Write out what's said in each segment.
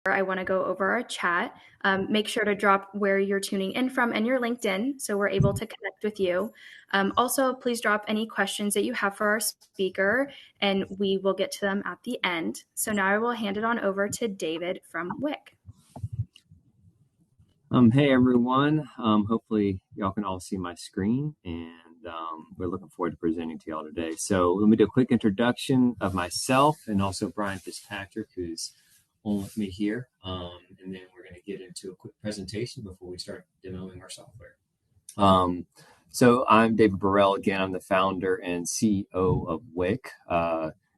I want to go over our chat. Make sure to drop where you're tuning in from and your LinkedIn so we're able to connect with you. Also, please drop any questions that you have for our speaker, and we will get to them at the end. So now I will hand it on over to David from Wick. Hey everyone, hopefully y'all can all see my screen, and we're looking forward to presenting to y'all today. So let me do a quick introduction of myself and also Brian Fitzpatrick, who's on with me here, and then we're going to get into a quick presentation before we start demoing our software. So I'm David Burrell. Again, I'm the founder and CEO of Wick.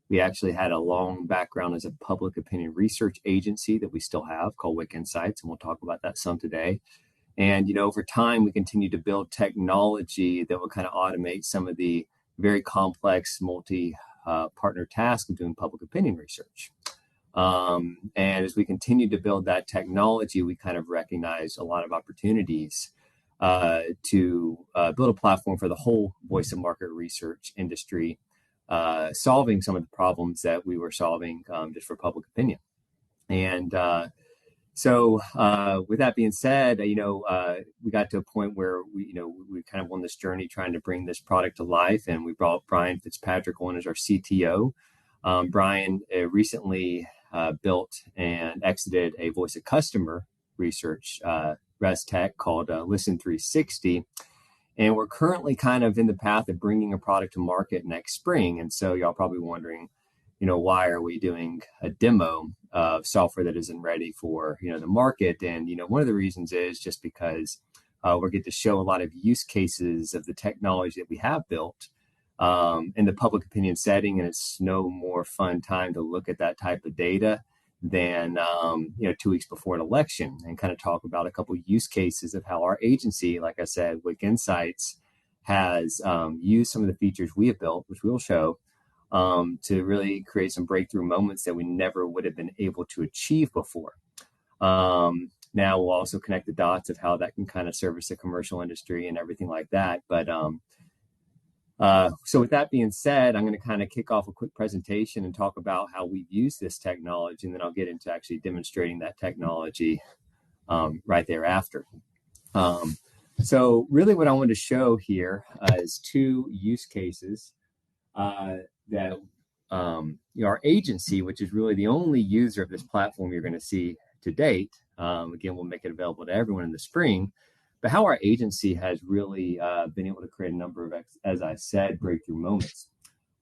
We actually had a long background as a public opinion research agency that we still have called Wick Insights, and we'll talk about that some today. And, over time, we continue to build technology that will kind of automate some of the very complex multi-partner tasks of doing public opinion research. And as we continue to build that technology, we kind of recognize a lot of opportunities to build a platform for the whole voice of market research industry, solving some of the problems that we were solving just for public opinion. And so with that being said, we got to a point where we kind of on this journey trying to bring this product to life, and we brought Brian Fitzpatrick on as our CTO. Brian recently built and exited a voice of customer research res tech called Listen 360. And we're currently kind of in the path of bringing a product to market next spring. And so y'all probably wondering, why are we doing a demo of software that isn't ready for, the market? And, one of the reasons is just because we're getting to show a lot of use cases of the technology that we have built in the public opinion setting. And it's no more fun time to look at that type of data than 2 weeks before an election, and kind of talk about a couple of use cases of how our agency, like I said, Wick Insights, has used some of the features we have built, which we'll show, to really create some breakthrough moments that we never would have been able to achieve before. Now we'll also connect the dots of how that can kind of service the commercial industry and everything like that. But so with that being said, I'm going to kind of kick off a quick presentation and talk about how we've used this technology, and then I'll get into actually demonstrating that technology right thereafter. So really what I want to show here is 2 use cases that our agency, which is really the only user of this platform you're going to see to date, again, we'll make it available to everyone in the spring, but how our agency has really been able to create a number of, as I said, breakthrough moments.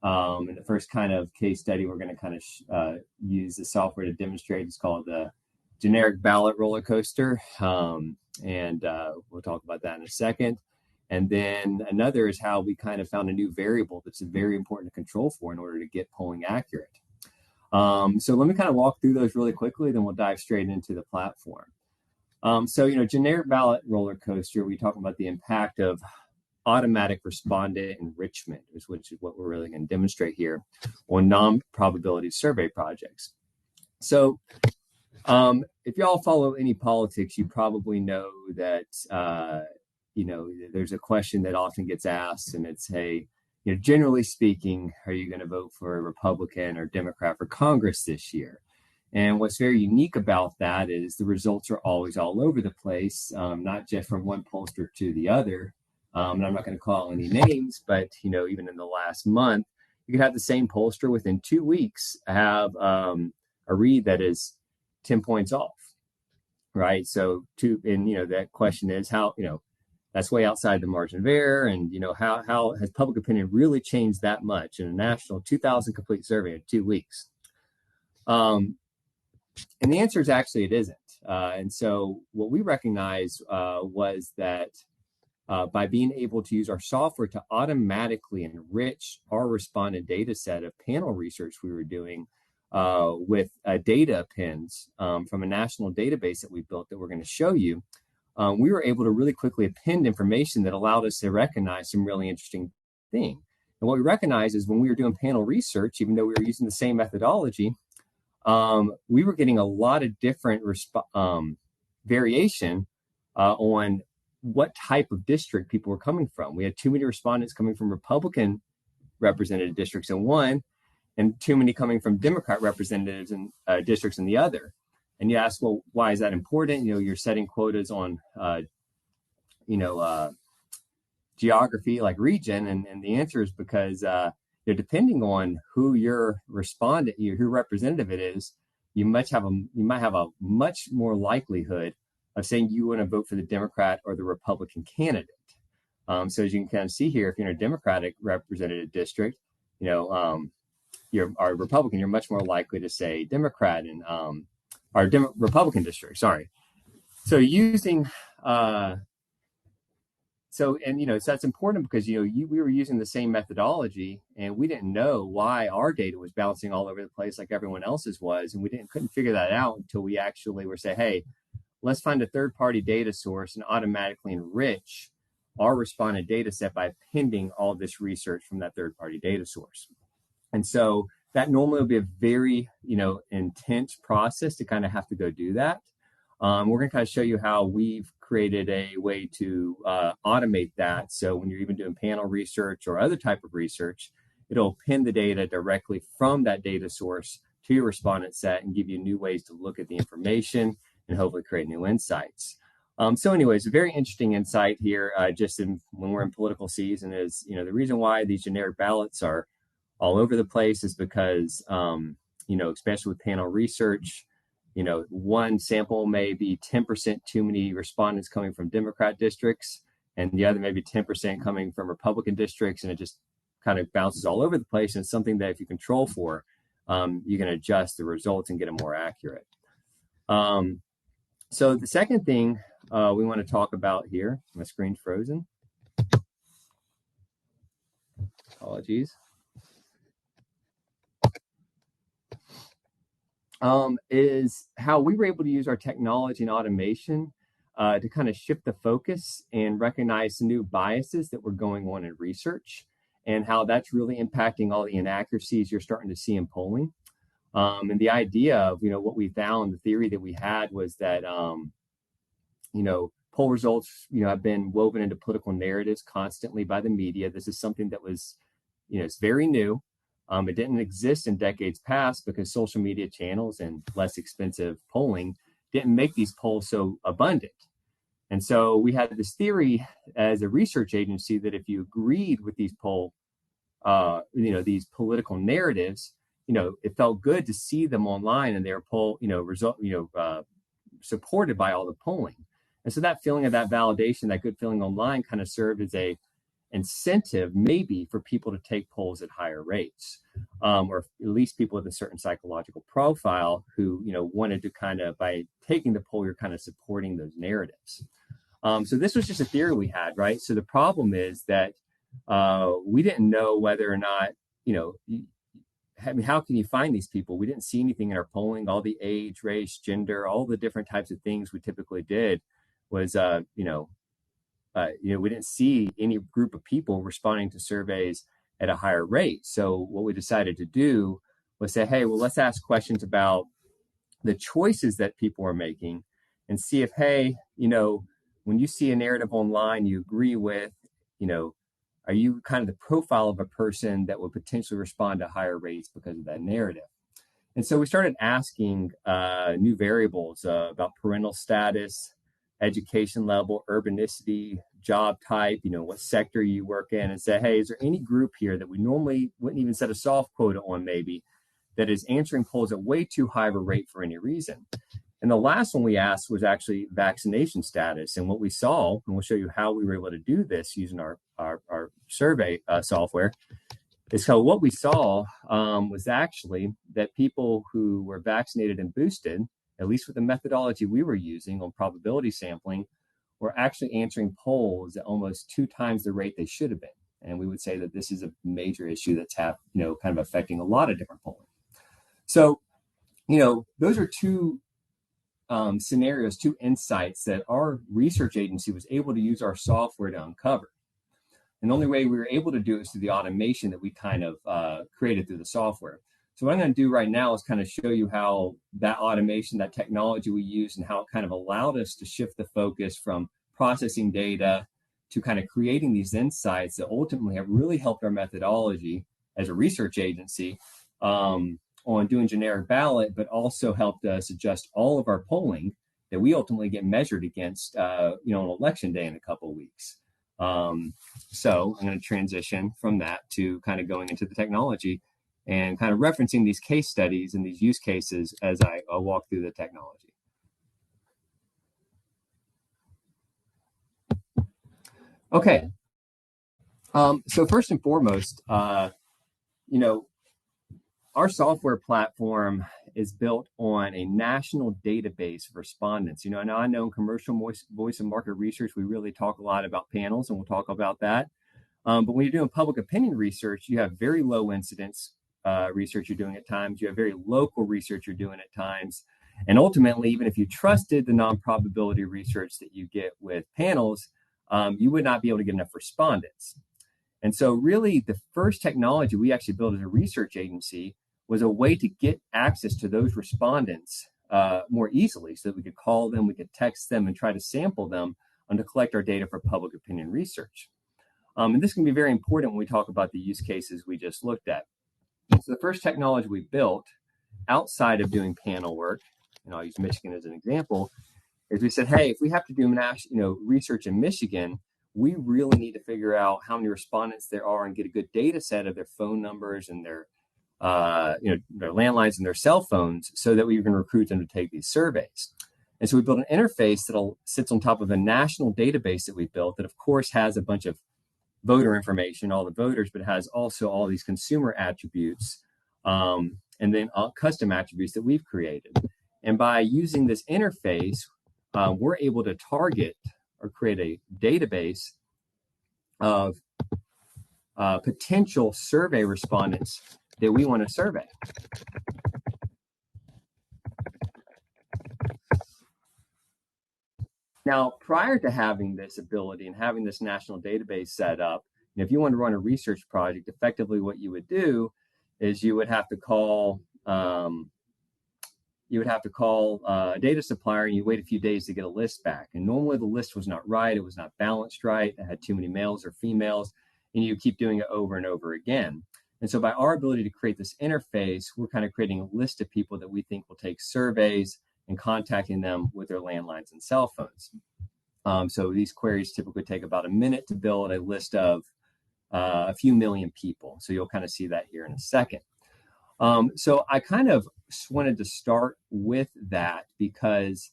And the first kind of case study we're going to kind of use the software to demonstrate is called the generic ballot roller coaster. And we'll talk about that in a second. And then another is how we kind of found a new variable that's very important to control for in order to get polling accurate. So let me kind of walk through those really quickly, then we'll dive straight into the platform. So, generic ballot roller coaster, we talk about the impact of automatic respondent enrichment, which is what we're really going to demonstrate here, on non-probability survey projects. So if y'all follow any politics, you probably know that, there's a question that often gets asked, and it's, hey, generally speaking, are you going to vote for a Republican or Democrat for Congress this year? And what's very unique about that is the results are always all over the place, not just from one pollster to the other. And I'm not going to call any names, but, even in the last month, you could have the same pollster within 2 weeks have a read that is 10 points off, right? So, that question is how, that's way outside the margin of error. And, how has public opinion really changed that much in a national 2,000 complete survey in 2 weeks? And the answer is actually it isn't. And so what we recognized was that by being able to use our software to automatically enrich our respondent data set of panel research we were doing with data appends from a national database that we built that we're going to show you, we were able to really quickly append information that allowed us to recognize some really interesting things. And what we recognized is when we were doing panel research, even though we were using the same methodology, we were getting a lot of different variation on what type of district people were coming from. We had too many respondents coming from Republican representative districts in one, and too many coming from Democrat representatives and districts in the other. And you ask, well, why is that important? You're setting quotas on, geography, like region, and the answer is because depending on who your respondent, who representative it is, you might have a much more likelihood of saying you want to vote for the Democrat or the Republican candidate. So as you can kind of see here, if you're in a Democratic representative district, you're a Republican, you're much more likely to say Democrat, and Republican district. Sorry. So using so that's important because we were using the same methodology, and we didn't know why our data was bouncing all over the place like everyone else's was, and we couldn't figure that out until we actually were saying, hey, let's find a third-party data source and automatically enrich our respondent data set by appending all this research from that third-party data source. And so that normally will be a very intense process to kind of have to go do that. We're going to kind of show you how we've created a way to automate that. So when you're even doing panel research or other type of research, it'll append the data directly from that data source to your respondent set and give you new ways to look at the information and hopefully create new insights. So anyways, a very interesting insight here when we're in political season is, the reason why these generic ballots are all over the place is because, especially with panel research, one sample may be 10% too many respondents coming from Democrat districts, and the other may be 10% coming from Republican districts, and it just kind of bounces all over the place. And it's something that if you control for, you can adjust the results and get them more accurate. So the second thing we want to talk about here, my screen's frozen. Apologies. Is how we were able to use our technology and automation to kind of shift the focus and recognize the new biases that were going on in research and how that's really impacting all the inaccuracies you're starting to see in polling. And the idea of, what we found, the theory that we had was that, poll results, have been woven into political narratives constantly by the media. This is something that was, it's very new. It didn't exist in decades past because social media channels and less expensive polling didn't make these polls so abundant. And so we had this theory as a research agency that if you agreed with these these political narratives, it felt good to see them online and they were supported by all the polling. And so that feeling of that validation, that good feeling online kind of served as a incentive maybe for people to take polls at higher rates, or at least people with a certain psychological profile who wanted to kind of, by taking the poll, you're kind of supporting those narratives. So this was just a theory we had, right? So the problem is that we didn't know whether or not, how can you find these people? We didn't see anything in our polling. All the age, race, gender, all the different types of things we typically did was we didn't see any group of people responding to surveys at a higher rate. So what we decided to do was say, hey, well, let's ask questions about the choices that people are making and see if, hey, when you see a narrative online you agree with, are you kind of the profile of a person that would potentially respond to higher rates because of that narrative? And so we started asking new variables about parental status, education level, urbanicity, job type, what sector you work in, and say, hey, is there any group here that we normally wouldn't even set a soft quota on maybe that is answering polls at way too high of a rate for any reason? And the last one we asked was actually vaccination status. And what we saw, and we'll show you how we were able to do this using our survey software, is how what we saw was actually that people who were vaccinated and boosted, at least with the methodology we were using on probability sampling, were actually answering polls at almost 2 times the rate they should have been. And we would say that this is a major issue that's kind of affecting a lot of different polling. So, those are two scenarios, 2 insights that our research agency was able to use our software to uncover. And the only way we were able to do it is through the automation that we kind of created through the software. So what I'm going to do right now is kind of show you how that automation, that technology we use, and how it kind of allowed us to shift the focus from processing data to kind of creating these insights that ultimately have really helped our methodology as a research agency on doing generic ballot, but also helped us adjust all of our polling that we ultimately get measured against, on election day in a couple of weeks. So I'm going to transition from that to kind of going into the technology and kind of referencing these case studies and these use cases as I walk through the technology. Okay. So first and foremost, our software platform is built on a national database of respondents. Now I know in commercial voice and market research, we really talk a lot about panels, and we'll talk about that. But when you're doing public opinion research, you have very low incidence research you're doing at times. You have very local research you're doing at times. And ultimately, even if you trusted the non-probability research that you get with panels, you would not be able to get enough respondents. And so really, the first technology we actually built as a research agency was a way to get access to those respondents more easily so that we could call them, we could text them, and try to sample them and to collect our data for public opinion research. And this can be very important when we talk about the use cases we just looked at. So the first technology we built outside of doing panel work, and I'll use Michigan as an example, is we said, hey, if we have to do research in Michigan, we really need to figure out how many respondents there are and get a good data set of their phone numbers and their landlines and their cell phones so that we can recruit them to take these surveys. And so we built an interface that sits on top of a national database that we built that, of course, has a bunch of voter information, all the voters, but it has also all these consumer attributes and then custom attributes that we've created. And by using this interface, we're able to target or create a database of potential survey respondents that we want to survey. Now, prior to having this ability and having this national database set up, if you want to run a research project, effectively what you would do is you would have to call a data supplier, and you wait a few days to get a list back. And normally the list was not right, it was not balanced right, it had too many males or females, and you keep doing it over and over again. And so by our ability to create this interface, we're kind of creating a list of people that we think will take surveys and contacting them with their landlines and cell phones. So these queries typically take about a minute to build a list of a few million people. So you'll kind of see that here in a second. So I kind of wanted to start with that because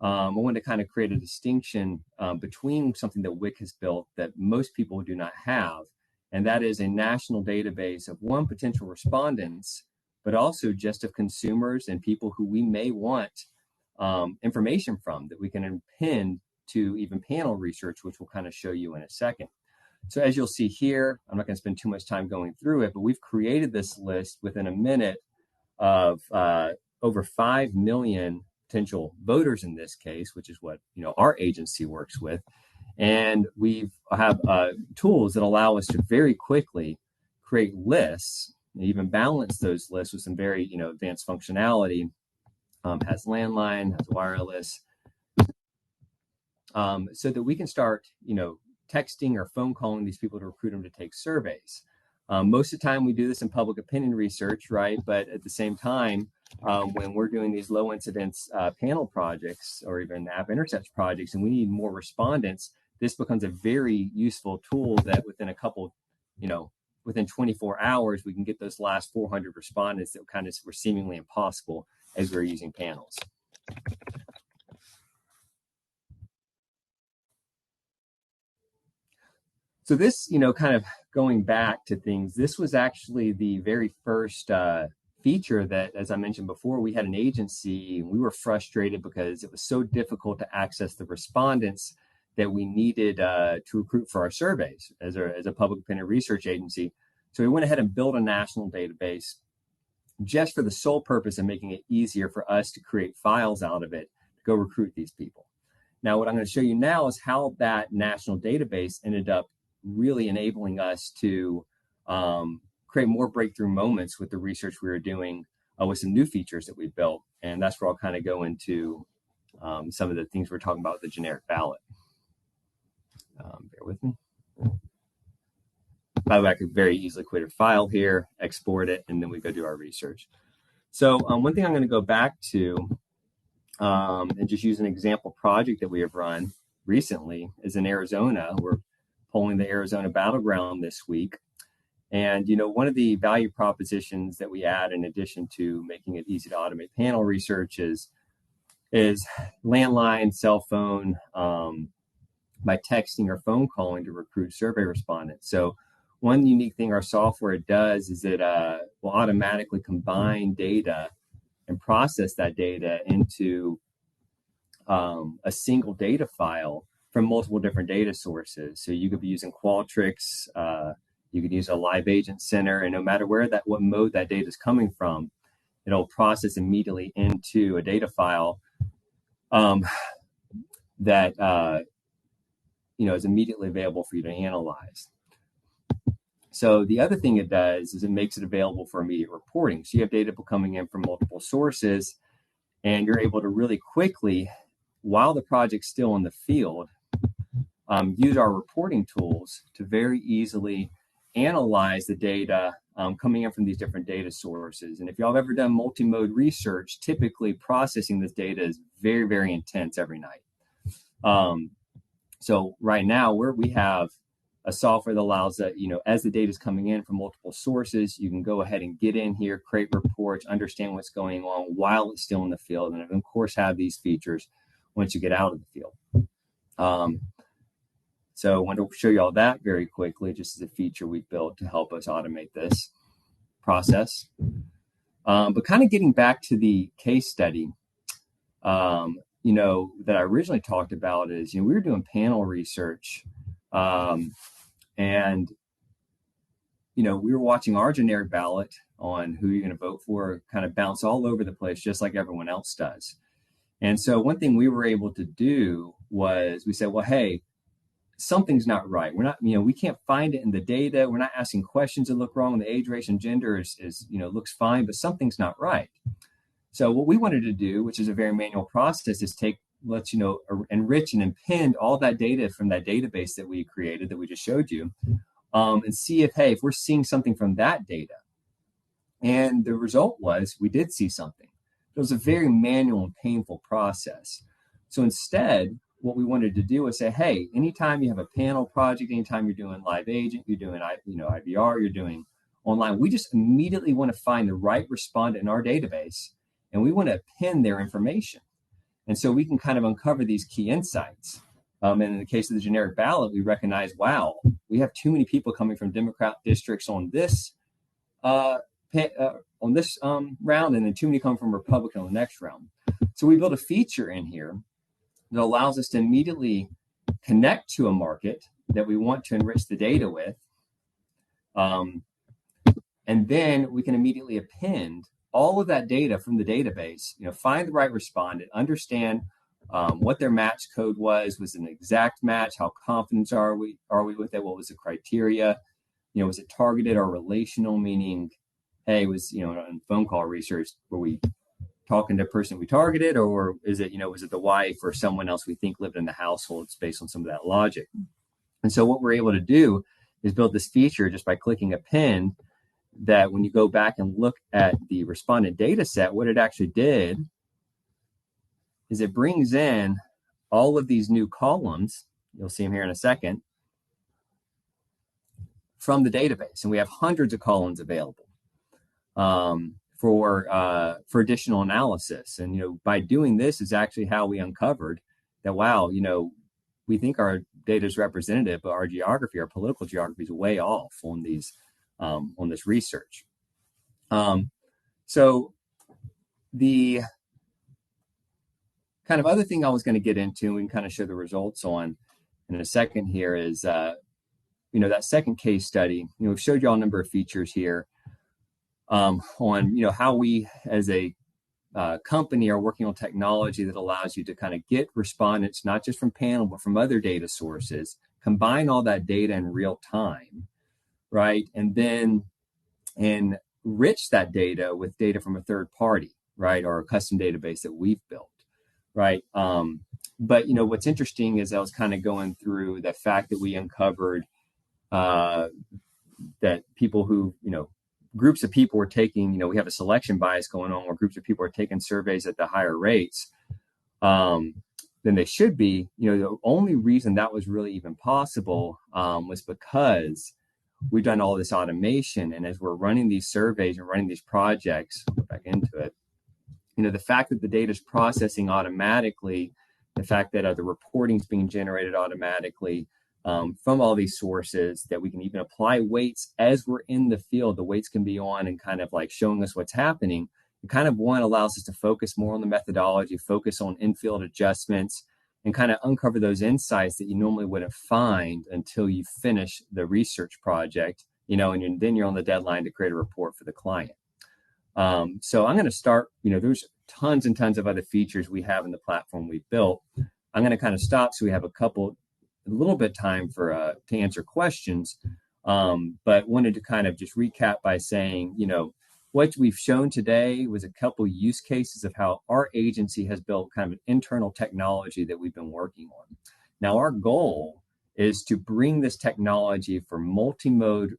I wanted to kind of create a distinction between something that Wick has built that most people do not have, and that is a national database of potential respondents, but also just of consumers and people who we may want information from that we can append to even panel research, which we'll kind of show you in a second. So as you'll see here, I'm not going to spend too much time going through it, but we've created this list within a minute of over 5 million potential voters in this case, which is what our agency works with. And we have tools that allow us to very quickly create lists and even balance those lists with some very advanced functionality. Has landline, has wireless, so that we can start texting or phone calling these people to recruit them to take surveys. Most of the time we do this in public opinion research, right? But at the same time, when we're doing these low incidence panel projects or even app intercepts projects and we need more respondents, this becomes a very useful tool that within 24 hours, we can get those last 400 respondents that kind of were seemingly impossible as we're using panels. So this, kind of going back to things, this was actually the very first feature that, as I mentioned before, we had an agency and we were frustrated because it was so difficult to access the respondents that we needed to recruit for our surveys as a public opinion research agency. So we went ahead and built a national database just for the sole purpose of making it easier for us to create files out of it to go recruit these people. Now, what I'm going to show you now is how that national database ended up really enabling us to create more breakthrough moments with the research we were doing with some new features that we built. And that's where I'll kind of go into some of the things we're talking about with the generic ballot. Bear with me. By the way, I could very easily create a file here, export it, and then we go do our research. So one thing I'm going to go back to and just use an example project that we have run recently is in Arizona. We're polling the Arizona battleground this week. And, one of the value propositions that we add in addition to making it easy to automate panel research is landline, cell phone, by texting or phone calling to recruit survey respondents. So one unique thing our software does is it will automatically combine data and process that data into a single data file from multiple different data sources. So you could be using Qualtrics, you could use a live agent center, and no matter what mode that data is coming from, it'll process immediately into a data file that is immediately available for you to analyze. So the other thing it does is it makes it available for immediate reporting. So you have data coming in from multiple sources, and you're able to really quickly, while the project's still in the field, use our reporting tools to very easily analyze the data coming in from these different data sources. And if y'all have ever done multi-mode research, typically processing this data is very, very intense every night. So right now, where we have a software that allows that, as the data is coming in from multiple sources, you can go ahead and get in here, create reports, understand what's going on while it's still in the field, and of course have these features once you get out of the field. So I want to show you all that very quickly, just as a feature we built to help us automate this process. But kind of getting back to the case study, that I originally talked about is, we were doing panel research, and, we were watching our generic ballot on who you're going to vote for kind of bounce all over the place, just like everyone else does. And so one thing we were able to do was we said, well, hey, something's not right. We're not, we can't find it in the data. We're not asking questions that look wrong. The age, race, and gender is looks fine, but something's not right. So what we wanted to do, which is a very manual process, is let's enrich and append all that data from that database that we created, that we just showed you, and see if we're seeing something from that data. And the result was we did see something. It was a very manual and painful process. So instead, what we wanted to do was say, hey, anytime you have a panel project, anytime you're doing live agent, you're doing IVR, you're doing online, we just immediately want to find the right respondent in our database, and we want to append their information. And so we can kind of uncover these key insights. And in the case of the generic ballot, we recognize, wow, we have too many people coming from Democrat districts on this round, and then too many come from Republican on the next round. So we built a feature in here that allows us to immediately connect to a market that we want to enrich the data with. And then we can immediately append all of that data from the database, find the right respondent, understand what their match code was it an exact match, how confident are we with it, what was the criteria, was it targeted or relational, meaning, hey, was, on phone call research, were we talking to a person we targeted, or is it, was it the wife or someone else we think lived in the household? It's based on some of that logic. And so what we're able to do is build this feature just by clicking append, that when you go back and look at the respondent data set, what it actually did is it brings in all of these new columns, you'll see them here in a second, from the database. And we have hundreds of columns available for additional analysis. And, by doing this is actually how we uncovered that, wow, we think our data is representative, but our geography, our political geography, is way off on this research. So the kind of other thing I was going to get into, and we can kind of show the results on in a second here, is that second case study. We've showed you all a number of features here on how we as a company are working on technology that allows you to kind of get respondents not just from panel but from other data sources, combine all that data in real time, right, and then enrich that data with data from a third party, right, or a custom database that we've built, right. But what's interesting is I was kind of going through the fact that we uncovered that people who groups of people were taking, we have a selection bias going on where groups of people are taking surveys at the higher rates than they should be. The only reason that was really even possible was because we've done all this automation. And as we're running these surveys and running these projects, I'll go back into it, the fact that the data is processing automatically, the fact that the reporting is being generated automatically from all these sources, that we can even apply weights as we're in the field. The weights can be on and kind of like showing us what's happening. It kind of allows us to focus more on the methodology, focus on in-field adjustments, and kind of uncover those insights that you normally wouldn't find until you finish the research project, and then you're on the deadline to create a report for the client. So I'm going to start, there's tons and tons of other features we have in the platform we've built. I'm going to kind of stop so we have a little bit time for to answer questions, but wanted to kind of just recap by saying, what we've shown today was a couple use cases of how our agency has built kind of an internal technology that we've been working on. Now, our goal is to bring this technology for multi-mode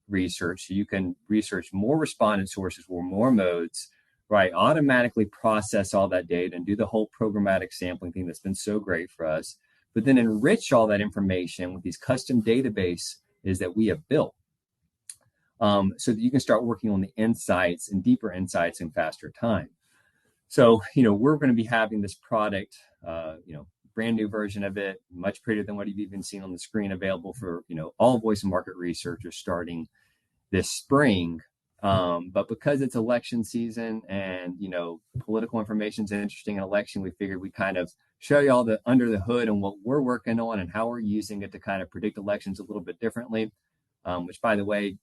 research, so you can research more respondent sources or more modes, right? Automatically process all that data and do the whole programmatic sampling thing that's been so great for us, but then enrich all that information with these custom databases that we have built, so that you can start working on the insights and deeper insights in faster time. So, we're going to be having this product, brand new version of it, much prettier than what you've even seen on the screen, available for, all voice and market researchers starting this spring. But because it's election season and, political information is interesting in election, we figured we kind of show you all the under the hood and what we're working on and how we're using it to kind of predict elections a little bit differently, which, by the way,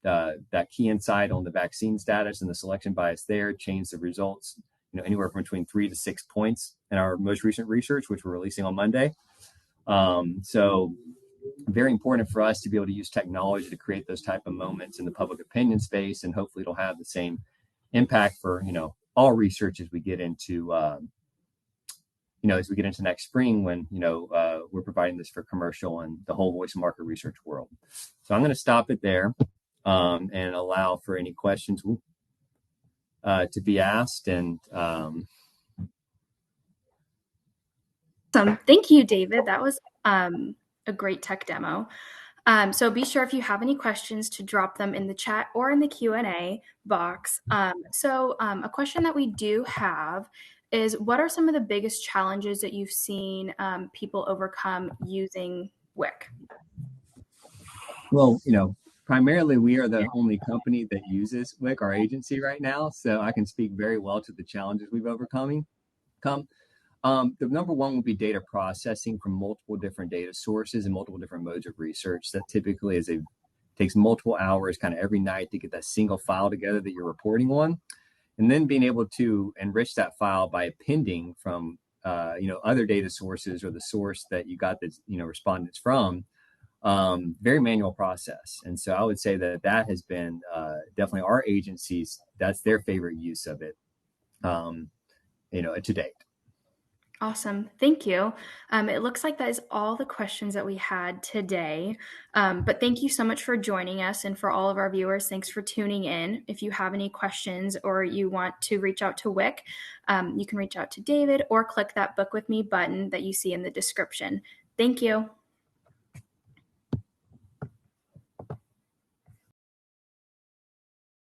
that key insight on the vaccine status and the selection bias there changed the results, anywhere from between 3 to 6 points in our most recent research, which we're releasing on Monday. So very important for us to be able to use technology to create those type of moments in the public opinion space, and hopefully it'll have the same impact for all research as we get into next spring, when we're providing this for commercial and the whole voice and market research world. So I'm going to stop it there and allow for any questions to be asked. And Awesome. Thank you, David. That was a great tech demo. So be sure, if you have any questions, to drop them in the chat or in the Q&A box. So a question that we do have is, what are some of the biggest challenges that you've seen people overcome using Wick? Well, primarily we are the only company that uses Wick, our agency, right now. So I can speak very well to the challenges we've overcome. The number one would be data processing from multiple different data sources and multiple different modes of research. That typically takes multiple hours kind of every night to get that single file together that you're reporting on. And then being able to enrich that file by appending from, other data sources or the source that you got the, respondents from. Very manual process. And so I would say that has been definitely our agencies, that's their favorite use of it, to date. Awesome. Thank you. It looks like that is all the questions that we had today. But thank you so much for joining us, and for all of our viewers, thanks for tuning in. If you have any questions or you want to reach out to Wick, you can reach out to David or click that Book With Me button that you see in the description. Thank you.